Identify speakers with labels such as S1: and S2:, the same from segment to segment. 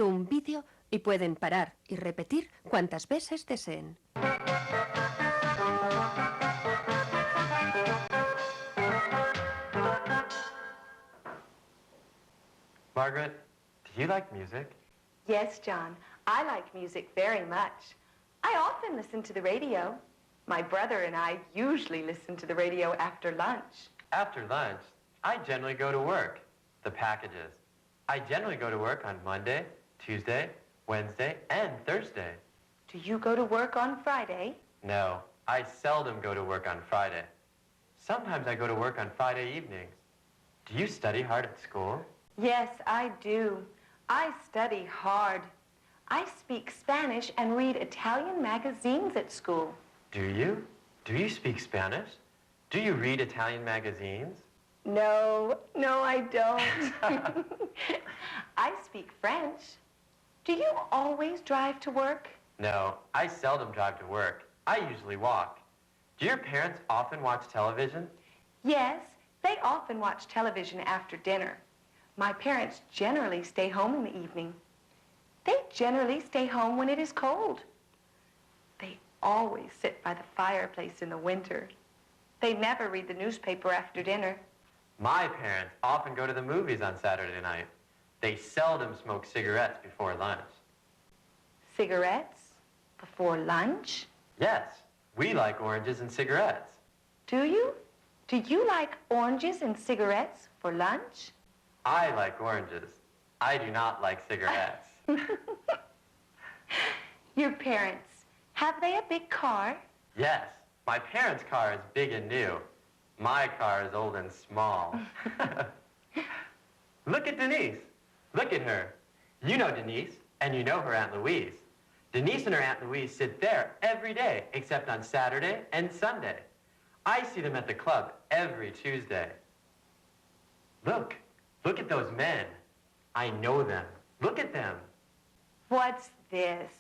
S1: un vídeo y pueden parar y repetir cuantas veces deseen.
S2: Margaret, do you like music?
S3: Yes, John. I like music very much. I often listen to the radio. My brother and I usually listen to the radio after lunch.
S2: After lunch, I generally go to work. The packages. I generally go to work on Monday, Tuesday, Wednesday, and Thursday.
S3: Do you go to work on Friday?
S2: No, I seldom go to work on Friday. Sometimes I go to work on Friday evenings. Do you study hard at school?
S3: Yes, I do. I study hard. I speak Spanish and read Italian magazines at school.
S2: Do you? Do you speak Spanish? Do you read Italian magazines?
S3: No, I don't. I speak French. Do you always drive to work?
S2: No, I seldom drive to work. I usually walk. Do your parents often watch television?
S3: Yes, they often watch television after dinner. My parents generally stay home in the evening. They generally stay home when it is cold. They always sit by the fireplace in the winter. They never read the newspaper after dinner.
S2: My parents often go to the movies on Saturday night. They seldom smoke cigarettes before lunch.
S3: Cigarettes? Before lunch?
S2: Yes, we like oranges and cigarettes.
S3: Do you? Do you like oranges and cigarettes for lunch?
S2: I like oranges. I do not like cigarettes.
S3: Your parents, have they a big car?
S2: Yes, my parents' car is big and new. My car is old and small. Look at Denise. Look at her. You know Denise, and you know her Aunt Louise. Denise and her Aunt Louise sit there every day, except on Saturday and Sunday. I see them at the club every Tuesday. Look at those men. I know them. Look at them.
S3: What's this?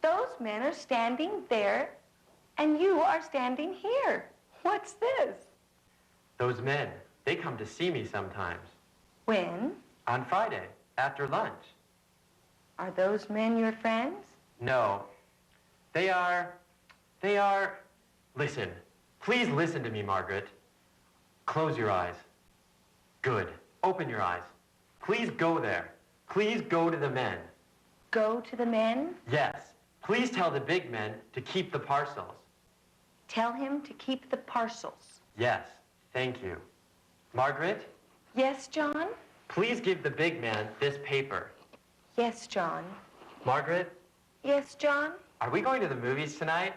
S3: Those men are standing there, and you are standing here. What's this?
S2: Those men, they come to see me sometimes.
S3: When?
S2: On Friday, after lunch.
S3: Are those men your friends?
S2: No. They are... Listen. Please listen to me, Margaret. Close your eyes. Good. Open your eyes. Please go there. Please go to the men.
S3: Go to the men?
S2: Yes. Please tell the big men to keep the parcels.
S3: Tell him to keep the parcels.
S2: Yes. Thank you. Margaret?
S3: Yes, John?
S2: Please give the big man this paper.
S3: Yes, John.
S2: Margaret?
S3: Yes, John?
S2: Are we going to the movies tonight?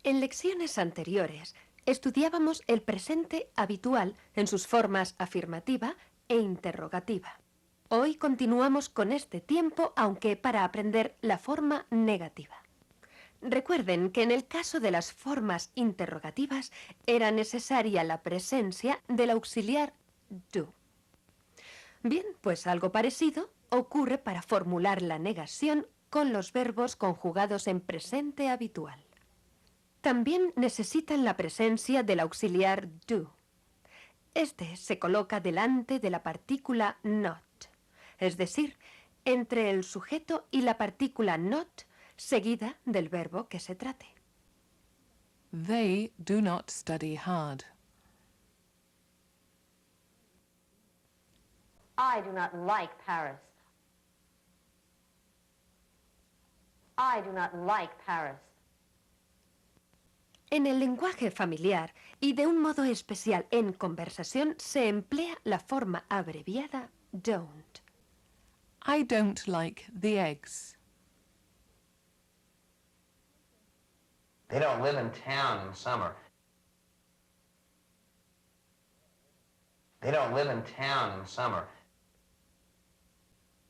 S1: En lecciones anteriores estudiábamos el presente habitual en sus formas afirmativa e interrogativa. Hoy continuamos con este tiempo, aunque para aprender la forma negativa. Recuerden que en el caso de las formas interrogativas era necesaria la presencia del auxiliar do. Bien, pues algo parecido ocurre para formular la negación con los verbos conjugados en presente habitual. También necesitan la presencia del auxiliar do. Este se coloca delante de la partícula not, es decir, entre el sujeto y la partícula not, seguida del verbo que se trate.
S4: They do not study hard.
S5: I do not like Paris. I do not like Paris.
S1: En el lenguaje familiar y de un modo especial en conversación se emplea la forma abreviada don't.
S4: I don't like the eggs.
S6: They don't live in town in summer. They don't live in town in summer.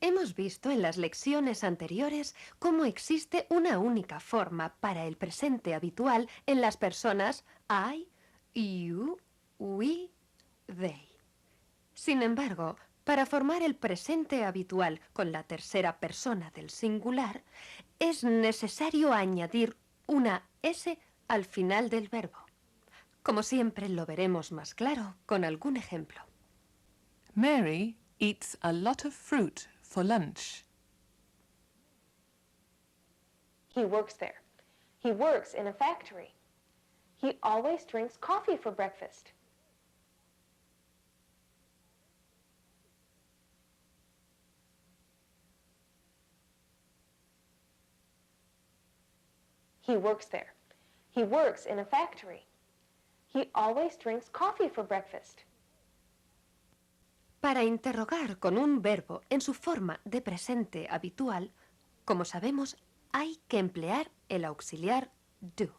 S1: Hemos visto en las lecciones anteriores cómo existe una única forma para el presente habitual en las personas I, you, we, they. Sin embargo, para formar el presente habitual con la tercera persona del singular, es necesario añadir una S al final del verbo. Como siempre, lo veremos más claro con algún ejemplo.
S4: Mary eats a lot of fruit for lunch.
S3: He works there. He works in a factory. He always drinks coffee for breakfast. He works there. He works in a factory. He always drinks coffee for breakfast.
S1: Para interrogar con un verbo en su forma de presente habitual, como sabemos, hay que emplear el auxiliar do.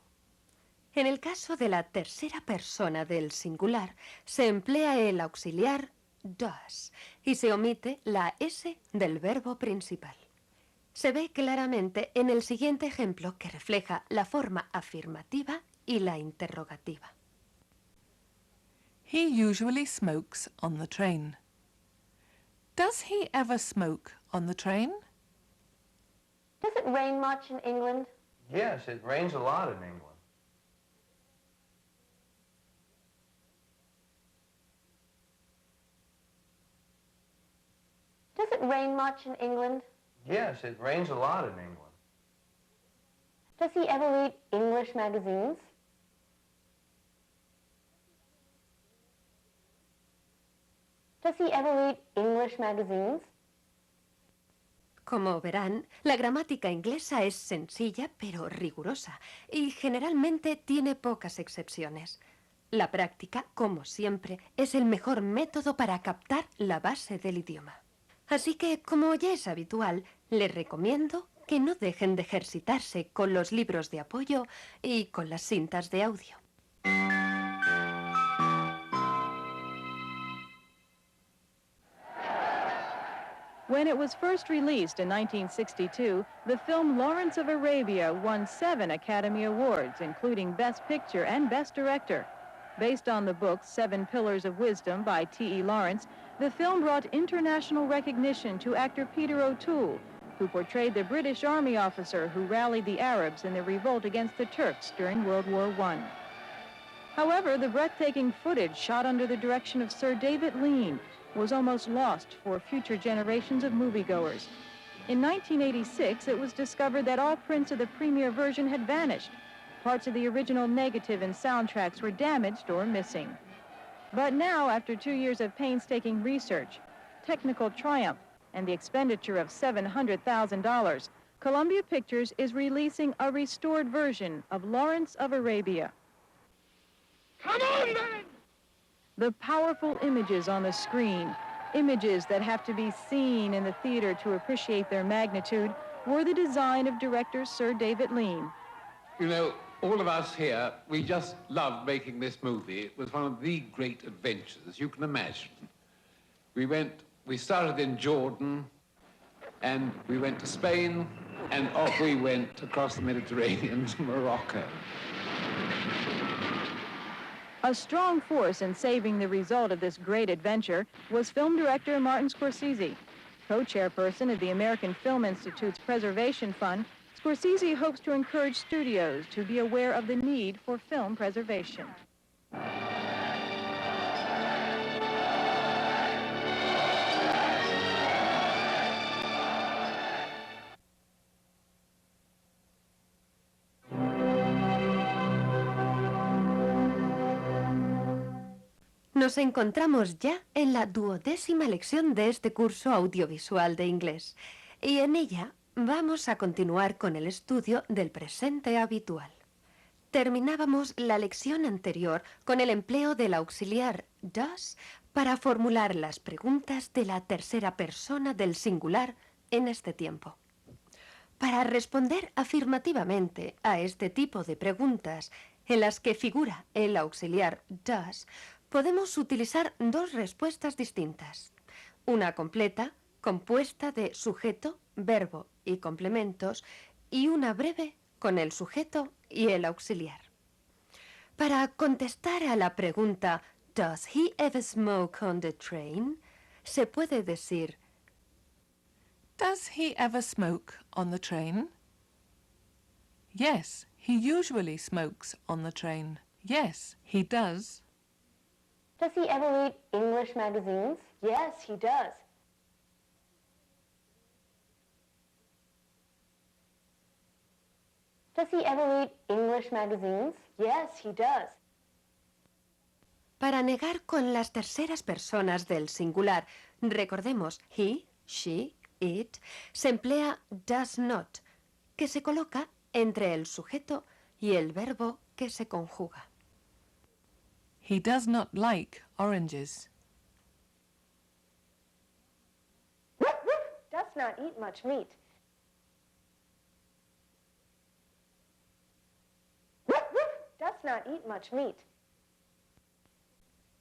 S1: En el caso de la tercera persona del singular, se emplea el auxiliar does y se omite la S del verbo principal. Se ve claramente en el siguiente ejemplo que refleja la forma afirmativa y la interrogativa.
S4: He usually smokes on the train. Does he ever smoke on the train?
S5: Does it rain much in England?
S6: Yes, it rains a lot in England.
S5: Does it rain much in England?
S6: Yes, it rains a lot in England.
S5: Does he ever read English magazines? Does he ever read English magazines?
S1: Como verán, la gramática inglesa es sencilla pero rigurosa y generalmente tiene pocas excepciones. La práctica, como siempre, es el mejor método para captar la base del idioma. Así que, como ya es habitual, les recomiendo que no dejen de ejercitarse con los libros de apoyo y con las cintas de audio.
S7: When it was first released in 1962, the film Lawrence of Arabia won 7 Academy Awards, including Best Picture and Best Director. Based on the book 7 Pillars of Wisdom by T.E. Lawrence, the film brought international recognition to actor Peter O'Toole, who portrayed the British Army officer who rallied the Arabs in their revolt against the Turks during World War I. However, the breathtaking footage shot under the direction of Sir David Lean was almost lost for future generations of moviegoers. In 1986, it was discovered that all prints of the premiere version had vanished. Parts of the original negative and soundtracks were damaged or missing. But now, after 2 years of painstaking research, technical triumph, and the expenditure of $700,000, Columbia Pictures is releasing a restored version of Lawrence of Arabia.
S8: Come on, then!
S7: The powerful images on the screen, images that have to be seen in the theater to appreciate their magnitude, were the design of director Sir David Lean.
S8: You know, all of us here, we just loved making this movie. It was one of the great adventures you can imagine. We started in Jordan, and we went to Spain, and off we went across the Mediterranean to Morocco.
S7: A strong force in saving the result of this great adventure was film director Martin Scorsese. Co-chairperson of the American Film Institute's Preservation Fund, Scorsese hopes to encourage studios to be aware of the need for film preservation.
S1: Nos encontramos ya en la 12ª lección de este curso audiovisual de inglés y en ella vamos a continuar con el estudio del presente habitual. Terminábamos la lección anterior con el empleo del auxiliar does para formular las preguntas de la tercera persona del singular en este tiempo. Para responder afirmativamente a este tipo de preguntas en las que figura el auxiliar does, podemos utilizar 2 respuestas distintas. Una completa, compuesta de sujeto, verbo y complementos, y una breve con el sujeto y el auxiliar. Para contestar a la pregunta ¿Does he ever smoke on the train?, se puede decir
S4: Does he ever smoke on the train? Yes, he usually smokes on the train. Yes, he does.
S5: Does he ever read English magazines?
S3: Yes, he does.
S5: Does he ever read English magazines?
S3: Yes, he does.
S1: Para negar con las terceras personas del singular, recordemos he, she, it, se emplea does not, que se coloca entre el sujeto y el verbo que se conjuga.
S4: He does not like oranges.
S3: Does not eat much meat. Does not eat much meat.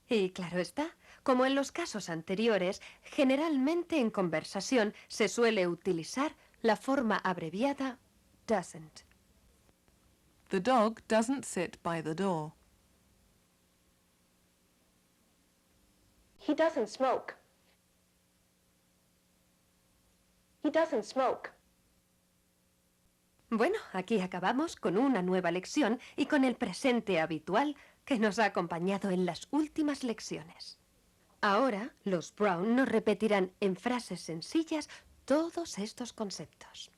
S1: Y claro está, como en los casos anteriores, generalmente en conversación se suele utilizar la forma abreviada doesn't.
S4: The dog doesn't sit by the door.
S3: He doesn't smoke. He doesn't smoke.
S1: Bueno, aquí acabamos con una nueva lección y con el presente habitual que nos ha acompañado en las últimas lecciones. Ahora, los Brown nos repetirán en frases sencillas todos estos conceptos.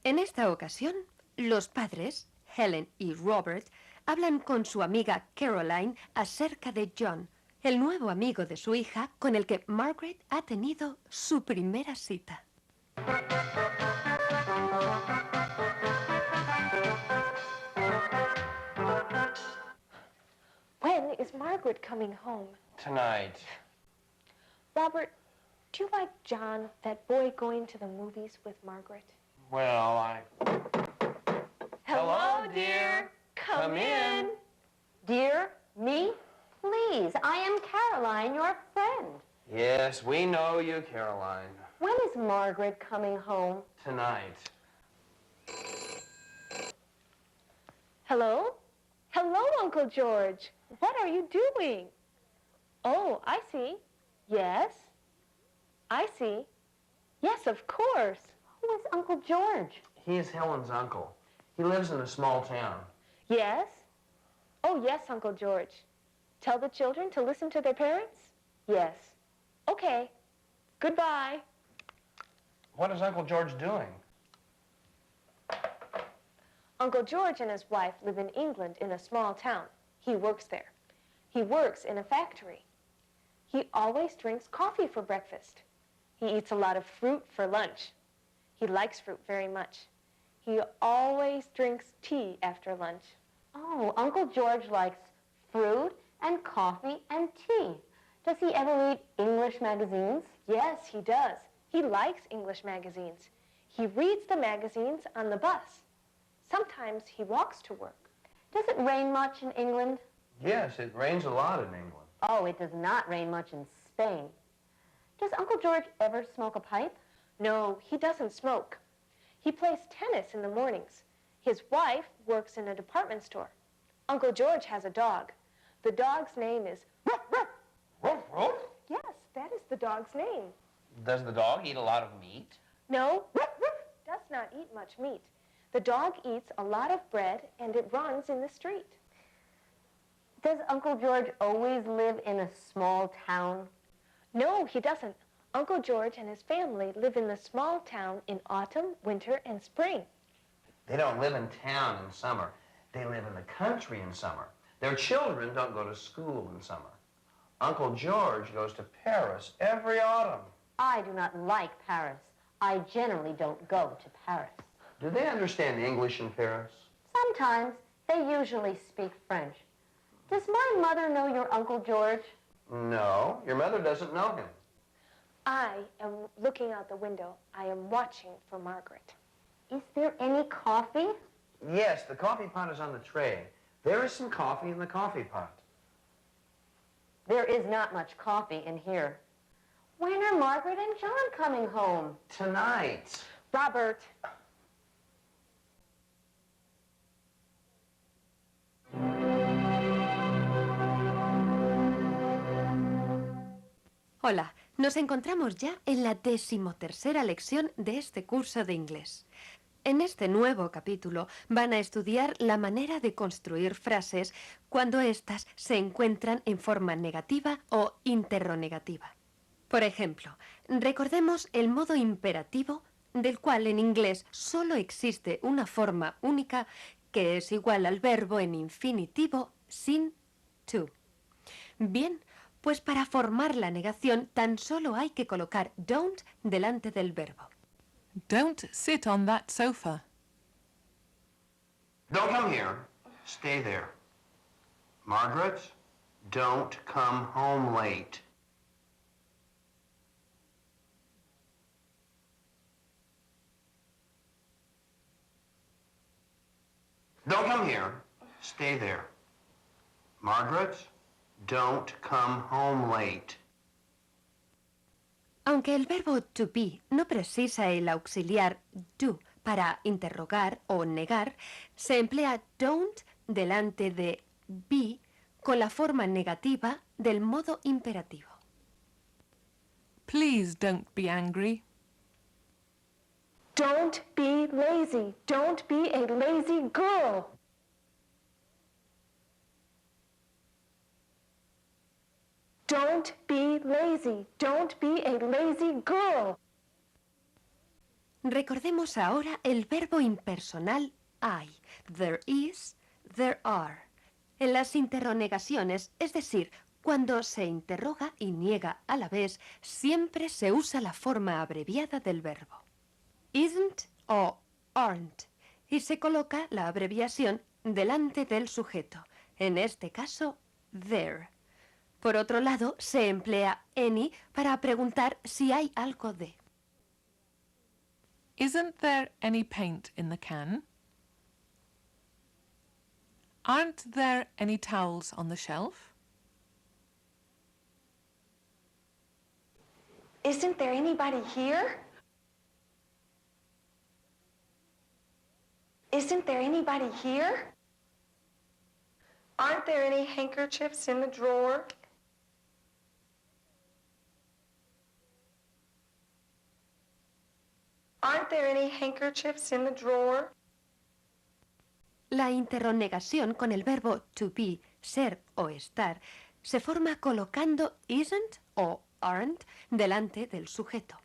S1: En esta ocasión, los padres, Helen y Robert, hablan con su amiga Caroline acerca de John, el nuevo amigo de su hija con el que Margaret ha tenido su primera cita.
S3: When is Margaret coming home?
S6: Tonight.
S3: Robert, do you like John, that boy going to the movies with Margaret?
S6: Well,
S3: Hello, dear. Come in.
S5: Dear, me? Please, I am Caroline, your friend.
S6: Yes, we know you, Caroline.
S5: When is Margaret coming home?
S6: Tonight.
S3: Hello? Hello, Uncle George. What are you doing? Oh, I see. Yes. I see. Yes, of course.
S5: Who is Uncle George?
S6: He is Helen's uncle. He lives in a small town.
S3: Yes? Oh, yes, Uncle George. Tell the children to listen to their parents? Yes. Okay. Goodbye.
S6: What is Uncle George doing?
S3: Uncle George and his wife live in England in a small town. He works there. He works in a factory. He always drinks coffee for breakfast. He eats a lot of fruit for lunch. He likes fruit very much. He always drinks tea after lunch.
S5: Oh, Uncle George likes fruit and coffee and tea. Does he ever read English magazines?
S3: Yes, he does. He likes English magazines. He reads the magazines on the bus. Sometimes he walks to work.
S5: Does it rain much in England?
S6: Yes, it rains a lot in England.
S5: Oh, it does not rain much in Spain. Does Uncle George ever smoke a pipe?
S3: No, he doesn't smoke. He plays tennis in the mornings. His wife works in a department store. Uncle George has a dog. The dog's name is Ruff, Ruff.
S6: Ruff, ruff.
S3: Yes, that is the dog's name.
S6: Does the dog eat a lot of meat?
S3: No, Ruff, Ruff does not eat much meat. The dog eats a lot of bread and it runs in the street.
S5: Does Uncle George always live in a small town?
S3: No, he doesn't. Uncle George and his family live in the small town in autumn, winter, and spring.
S6: They don't live in town in summer. They live in the country in summer. Their children don't go to school in summer. Uncle George goes to Paris every autumn.
S5: I do not like Paris. I generally don't go to Paris.
S6: Do they understand English in Paris?
S5: Sometimes. They usually speak French. Does my mother know your Uncle George?
S6: No, your mother doesn't know him.
S3: I am looking out the window. I am watching for Margaret.
S5: Is there any coffee?
S6: Yes, the coffee pot is on the tray. There is some coffee in the coffee pot.
S5: There is not much coffee in here. When are Margaret and John coming home?
S6: Tonight.
S3: Robert.
S1: Hola, nos encontramos ya en la 13ª lección de este curso de inglés. En este nuevo capítulo van a estudiar la manera de construir frases cuando éstas se encuentran en forma negativa o interronegativa. Por ejemplo, recordemos el modo imperativo, del cual en inglés solo existe una forma única que es igual al verbo en infinitivo sin to. Bien, pues para formar la negación tan solo hay que colocar don't delante del verbo.
S4: Don't sit on that sofa.
S6: Don't come here. Stay there. Margaret, don't come home late. Don't come here. Stay there. Margaret, don't come home late.
S1: Aunque el verbo to be no precisa el auxiliar do para interrogar o negar, se emplea don't delante de be con la forma negativa del modo imperativo.
S4: Please don't be angry.
S3: Don't be lazy. Don't be a lazy girl. Don't be lazy. Don't be a lazy girl.
S1: Recordemos ahora el verbo impersonal I. There is, there are. En las interronegaciones, es decir, cuando se interroga y niega a la vez, siempre se usa la forma abreviada del verbo. Isn't o aren't, y se coloca la abreviación delante del sujeto, en este caso, there. Por otro lado, se emplea any para preguntar si hay algo de.
S4: Isn't there any paint in the can? Aren't there any towels on the shelf?
S3: Isn't there anybody here? Isn't there anybody here? Aren't there any handkerchiefs in the drawer? Aren't there any handkerchiefs in the drawer?
S1: La interronegación con el verbo to be, ser o estar, se forma colocando isn't o aren't delante del sujeto.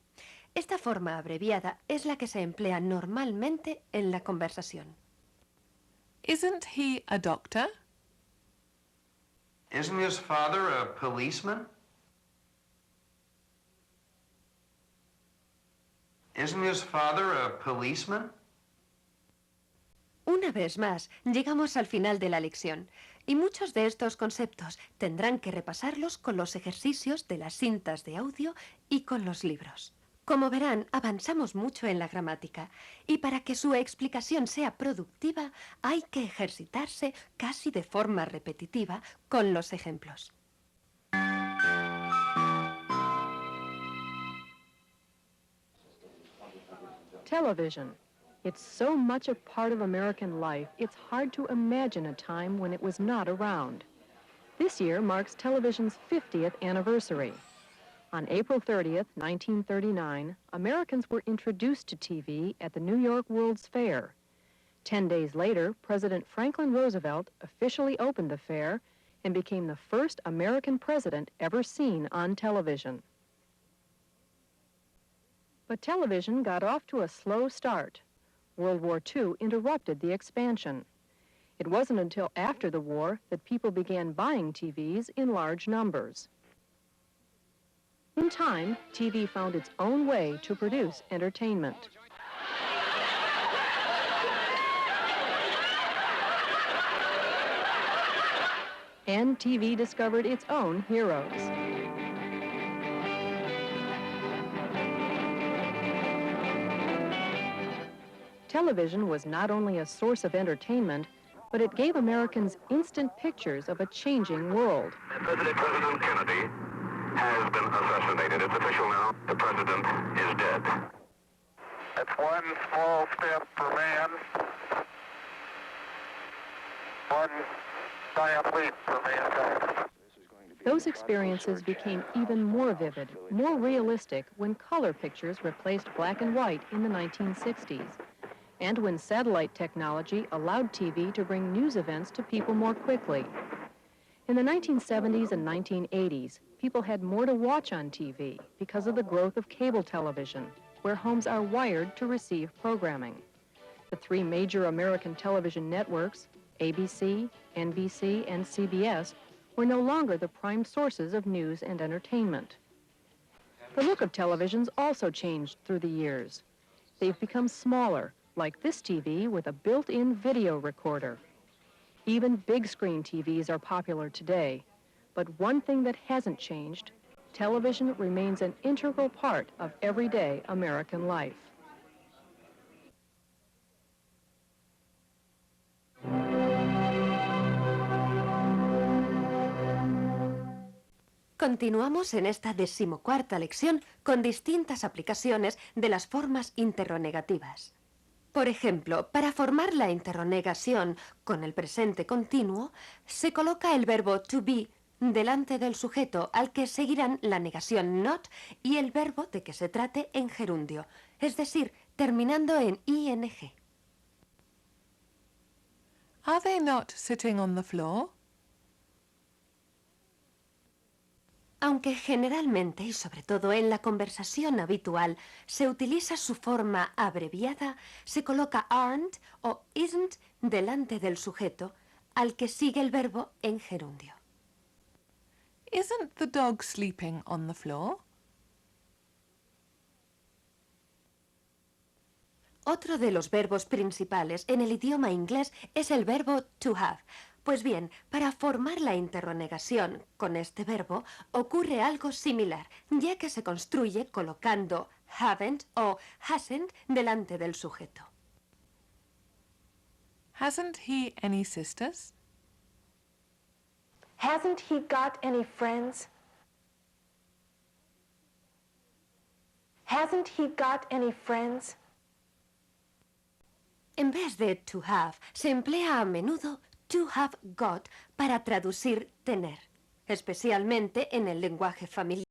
S1: Esta forma abreviada es la que se emplea normalmente en la conversación.
S4: Isn't he a doctor?
S6: Isn't his father a policeman? Isn't his father a policeman?
S1: Una vez más, llegamos al final de la lección, y muchos de estos conceptos tendrán que repasarlos con los ejercicios de las cintas de audio y con los libros. Como verán, avanzamos mucho en la gramática, y para que su explicación sea productiva, hay que ejercitarse casi de forma repetitiva con los ejemplos.
S7: Television. It's so much a part of American life, it's hard to imagine a time when it was not around. This year marks television's 50th anniversary. On April 30th, 1939, Americans were introduced to TV at the New York World's Fair. 10 days later, President Franklin Roosevelt officially opened the fair and became the first American president ever seen on television. But television got off to a slow start. World War II interrupted the expansion. It wasn't until after the war that people began buying TVs in large numbers. In time, TV found its own way to produce entertainment. And TV discovered its own heroes. Television was not only a source of entertainment, but it gave Americans instant pictures of a changing world.
S9: President Kennedy has been assassinated. It's official now. The president is dead. That's one small step for man, one giant leap for mankind.
S7: Those experiences became even more vivid, more realistic when color pictures replaced black and white in the 1960s. and when satellite technology allowed TV to bring news events to people more quickly. In the 1970s and 1980s, people had more to watch on TV because of the growth of cable television, where homes are wired to receive programming. The three major American television networks, ABC, NBC, and CBS, were no longer the prime sources of news and entertainment. The look of televisions also changed through the years. They've become smaller, like this TV with a built-in video recorder. Even big screen TVs are popular today, but one thing that hasn't changed, television remains an integral part of everyday American life.
S1: Continuamos en esta 14ª lección con distintas aplicaciones de las formas interrogativas. Por ejemplo, para formar la interrogación con el presente continuo, se coloca el verbo to be delante del sujeto al que seguirán la negación not y el verbo de que se trate en gerundio, es decir, terminando en ing.
S4: Are they not sitting on the floor?
S1: Aunque generalmente y sobre todo en la conversación habitual se utiliza su forma abreviada, se coloca aren't o isn't delante del sujeto al que sigue el verbo en gerundio.
S4: Isn't the dog sleeping on the floor?
S1: Otro de los verbos principales en el idioma inglés es el verbo to have. Pues bien, para formar la interrogación con este verbo ocurre algo similar, ya que se construye colocando haven't o hasn't delante del sujeto.
S4: Hasn't he any sisters?
S3: Hasn't he got any friends? Hasn't he got any friends?
S1: En vez de to have, se emplea a menudo to have got para traducir tener, especialmente en el lenguaje familiar.